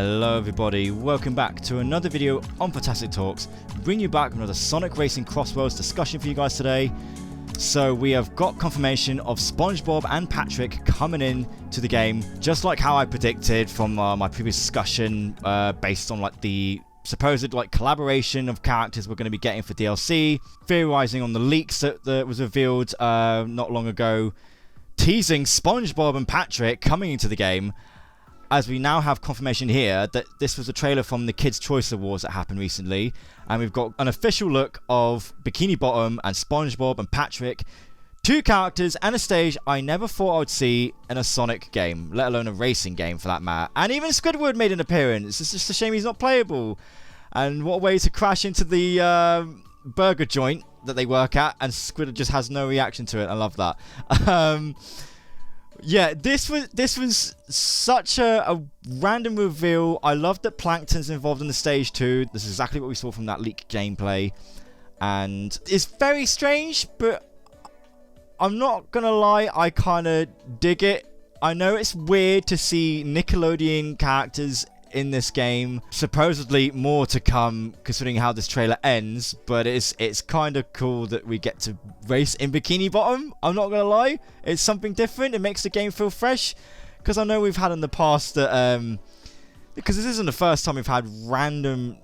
Hello everybody, welcome back to another video on Fantastic Talks. Bring you back another Sonic Racing Crossworlds discussion for you guys today. So we have got confirmation of SpongeBob and Patrick coming in to the game, just like how I predicted from my previous discussion, based on like the supposed like collaboration of characters we're going to be getting for DLC, theorizing on the leaks that was revealed not long ago, teasing SpongeBob and Patrick coming into the game. As we now have confirmation here that this was a trailer from the Kids' Choice Awards that happened recently, and we've got an official look of Bikini Bottom and SpongeBob and Patrick, two characters and a stage I never thought I would see in a Sonic game, let alone a racing game for that matter. And even Squidward made an appearance. It's just a shame he's not playable. And what a way to crash into the burger joint that they work at, and Squidward just has no reaction to it. I love that. Yeah, this was such a random reveal. I love that Plankton's involved in the stage too. This is exactly what we saw from that leaked gameplay. And it's very strange, but I'm not gonna lie, I kinda dig it. I know it's weird to see Nickelodeon characters in this game. Supposedly more to come considering how this trailer ends, but it's kind of cool that we get to race in Bikini Bottom. I'm not gonna lie, it's something different. It makes the game feel fresh, because I know we've had in the past that because this isn't the first time we've had random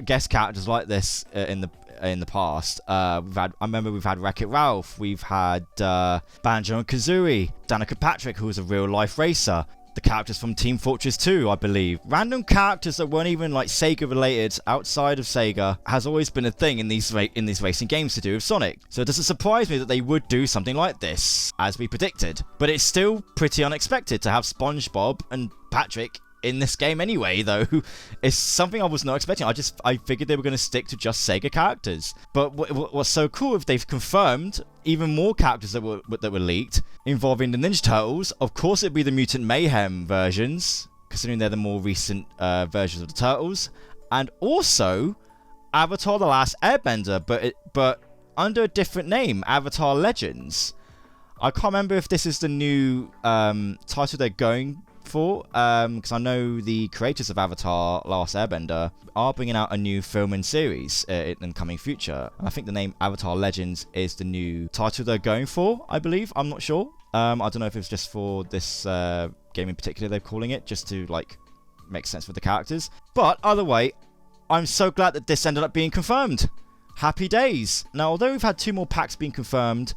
guest characters like this in the past. I remember we've had Wreck-It Ralph, we've had Banjo and Kazooie, Danica Patrick, who was a real life racer, the characters from Team Fortress 2, I believe. Random characters that weren't even like Sega related outside of Sega has always been a thing in these racing games to do with Sonic. So it doesn't surprise me that they would do something like this, as we predicted. But it's still pretty unexpected to have SpongeBob and Patrick in this game anyway, though. It's something I was not expecting. I figured they were going to stick to just Sega characters. But what's so cool, if they've confirmed even more characters that were leaked involving the Ninja Turtles, of course it'd be the Mutant Mayhem versions, considering they're the more recent versions of the Turtles, and also Avatar: The Last Airbender, but under a different name, Avatar Legends. I can't remember if this is the new title they're going for, because I know the creators of Avatar: Last Airbender are bringing out a new film and series in the coming future, and I think the name Avatar Legends is the new title they're going for, I believe. I'm not sure. I don't know if it's just for this game in particular they're calling it, just to like make sense with the characters. But either way, I'm so glad that this ended up being confirmed. Happy days. Now, although we've had 2 more packs being confirmed,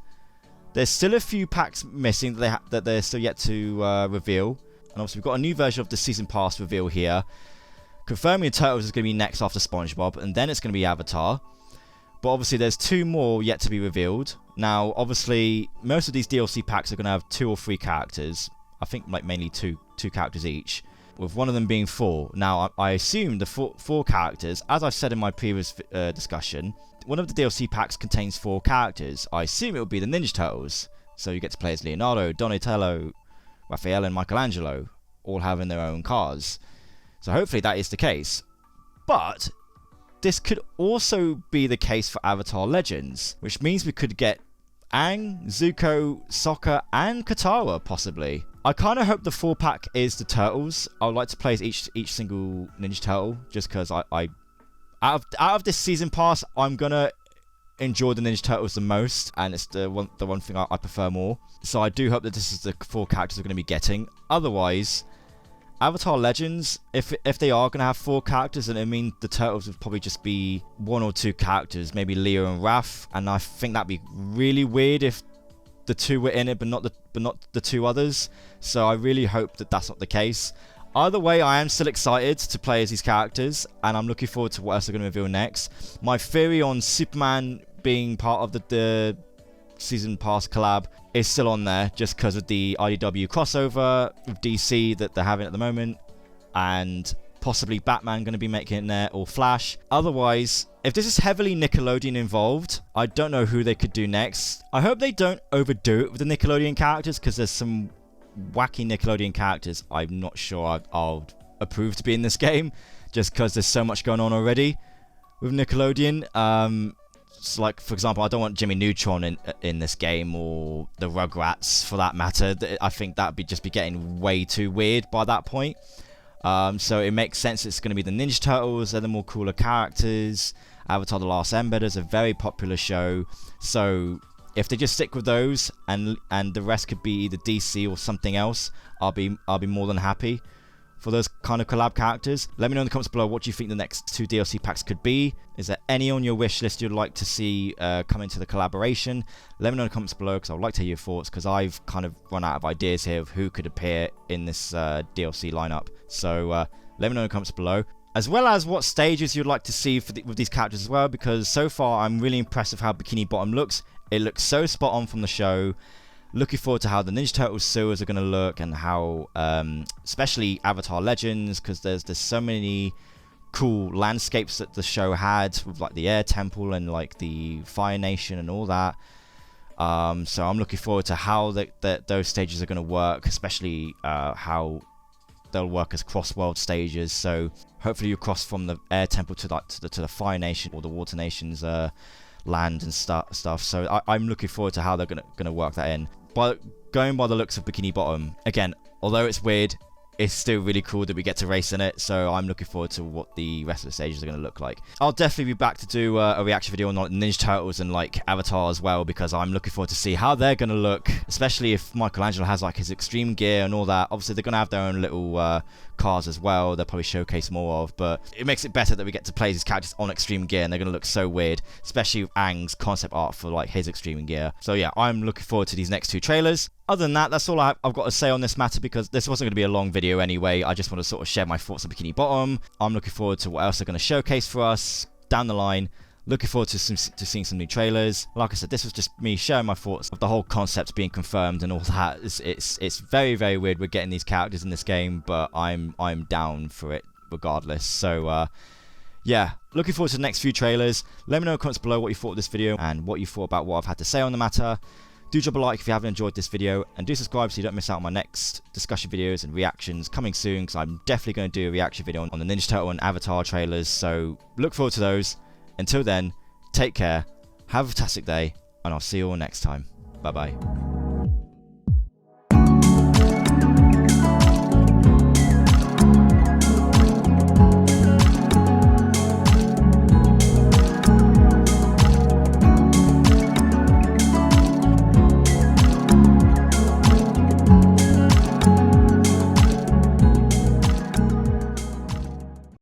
there's still a few packs missing that they're still yet to reveal. And obviously we've got a new version of the Season Pass reveal here, confirming the Turtles is going to be next after SpongeBob, and then it's going to be Avatar. But obviously there's 2 more yet to be revealed. Now, obviously, most of these DLC packs are going to have 2 or 3 characters. I think like mainly two characters each, with one of them being 4. Now, I assume the 4 characters, as I've said in my previous discussion, one of the DLC packs contains 4 characters. I assume it will be the Ninja Turtles. So you get to play as Leonardo, Donatello, Raphael and Michelangelo, all having their own cars. So hopefully that is the case. But this could also be the case for Avatar Legends, which means we could get Aang, Zuko, Sokka and Katara possibly. I kind of hope the 4-pack is the Turtles. I would like to play as each single Ninja Turtle, just because I out of this season pass, I'm gonna enjoy the Ninja Turtles the most, and it's the one thing I prefer more. So I do hope that this is the 4 characters we're going to be getting. Otherwise, Avatar Legends, if they are going to have 4 characters, then it means the Turtles would probably just be 1 or 2 characters, maybe Leo and Raph, and I think that'd be really weird if the 2 were in it but not the 2 others. So I really hope that that's not the case. Either way, I am still excited to play as these characters, and I'm looking forward to what else they're going to reveal next. My theory on Superman being part of the Season Pass collab is still on there, just because of the IDW crossover with DC that they're having at the moment, and possibly Batman going to be making it there, or Flash. Otherwise, if this is heavily Nickelodeon involved, I don't know who they could do next. I hope they don't overdo it with the Nickelodeon characters, because there's some wacky Nickelodeon characters I'm not sure I'll approve to be in this game, just because there's so much going on already with Nickelodeon. So like, for example, I don't want Jimmy Neutron in this game, or the Rugrats for that matter. I think that'd just be getting way too weird by that point. So it makes sense it's going to be the Ninja Turtles. They're the more cooler characters. Avatar: The Last Airbender is a very popular show. So if they just stick with those and the rest could be either DC or something else, I'll be more than happy for those kind of collab characters. Let me know in the comments below what you think the next 2 DLC packs could be. Is there any on your wish list you'd like to see come into the collaboration? Let me know in the comments below, because I would like to hear your thoughts, because I've kind of run out of ideas here of who could appear in this DLC lineup. So let me know in the comments below, as well as what stages you'd like to see with these characters as well, because so far I'm really impressed with how Bikini Bottom looks. It looks so spot on from the show. Looking forward to how the Ninja Turtles sewers are going to look, and how, especially Avatar Legends, because there's so many cool landscapes that the show had, with like the Air Temple and like the Fire Nation and all that. So I'm looking forward to how those stages are going to work, especially how they'll work as cross-world stages. So hopefully you cross from the Air Temple to the Fire Nation or the Water Nation's land and stuff. So I'm looking forward to how they're gonna work that in. But going by the looks of Bikini Bottom, again, although it's weird, it's still really cool that we get to race in it. So I'm looking forward to what the rest of the stages are going to look like. I'll definitely be back to do a reaction video on like Ninja Turtles and like Avatar as well, because I'm looking forward to see how they're going to look, especially if Michelangelo has like his extreme gear and all that. Obviously they're going to have their own little cars as well, they'll probably showcase more of, but it makes it better that we get to play these characters on extreme gear, and they're going to look so weird, especially with Aang's concept art for like his extreme gear. So yeah, I'm looking forward to these next 2 trailers. Other than that, that's all I've got to say on this matter, because this wasn't going to be a long video anyway. I just want to sort of share my thoughts on Bikini Bottom. I'm looking forward to what else they're going to showcase for us down the line. Looking forward to seeing some new trailers. Like I said, this was just me sharing my thoughts of the whole concept being confirmed and all that. It's very, very weird we're getting these characters in this game, but I'm down for it regardless. So yeah, looking forward to the next few trailers. Let me know in the comments below what you thought of this video and what you thought about what I've had to say on the matter. Do drop a like if you haven't enjoyed this video, and do subscribe so you don't miss out on my next discussion videos and reactions coming soon, because I'm definitely going to do a reaction video on the Ninja Turtle and Avatar trailers, so look forward to those. Until then, take care, have a fantastic day, and I'll see you all next time. Bye bye.